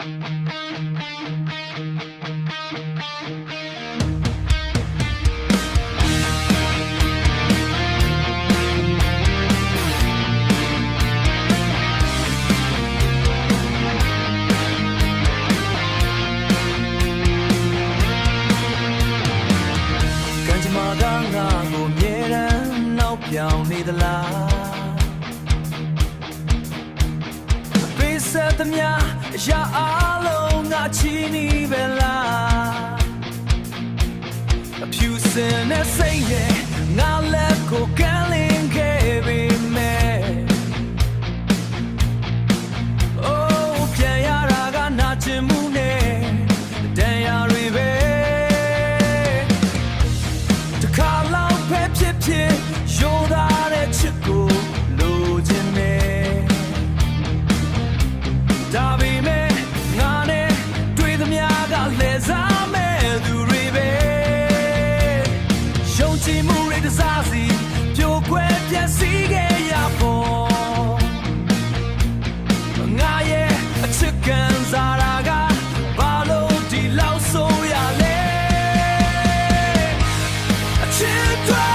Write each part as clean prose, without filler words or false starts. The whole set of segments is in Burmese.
ပြောင်းနေသလားပေးဆက်သမျှရာအလုံးငါချီနေပဲလားအဖြူစင်နဲ့စိတ်နဲ့ငါလက်ကိုကန်လင်းခဲ့ပေမဲ့အိုးပြန်ရတာကနာကျင်မှုနဲ့တန်ရာတွေပဲတခါလောက်ပဲဖြစ်ဖြစ်ရိုးသားတဲ့ချစ်ကိုလိုချင်တယ်ဒါပေမဲ့ငါနဲ့တွေ့သမျှကလဲစားမဲ့သူတွေပဲယုံကြည်မှုတွေတစားစီပြိုကွဲပြက်စီးခဲ့ရဖို့ငါရဲ့အချစ်ကန်စားတာကဘာလို့ဒီလောက်ဆိုရလဲအချစ်တွေ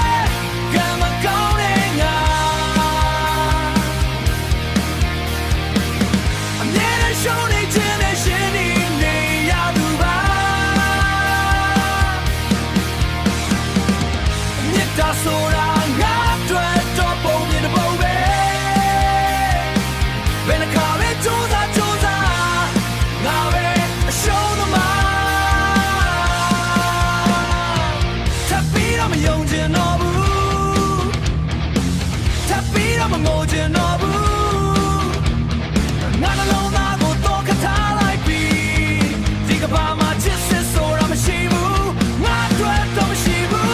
ဆိုတာငါတွေ့တော့ပုံမြင်တဲ့ပုံပဲဘယ်နှခါပဲကြိုးစားငါပဲအရှုံးသမားထပ်ပြီးတော့မယုံချင်တော့ဘူးထပ်ပြီးတော့မငိုချင်တော့ဘူးငါနှလုံးသားကိုတော့ခထားလိုက်ပြီဒီကဘာမှာချစ်စစ်ဆိုတာမရှိဘူးငါတွေ့တော့မရှိဘူး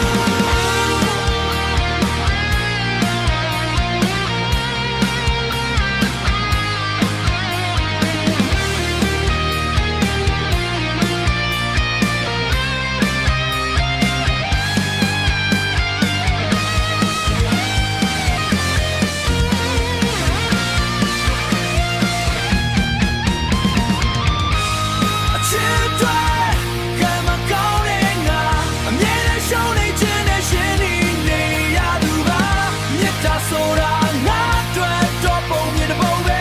ဆိုတာငါတွေ့တော့ပုံမြင်တဲ့ပုံပဲ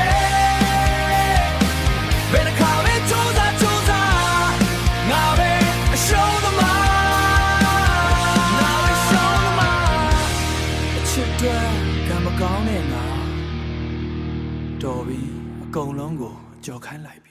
ဘယ်နှခါပဲကြိုးစားငါပဲအရှုံးသမားငါပဲရှုံးသမားအချစ်တွေကံမကောင်းတဲ့ငါတော်ပြီအကုန်လုံးကိုကြော်ခိုင်းလိုက်ပြီ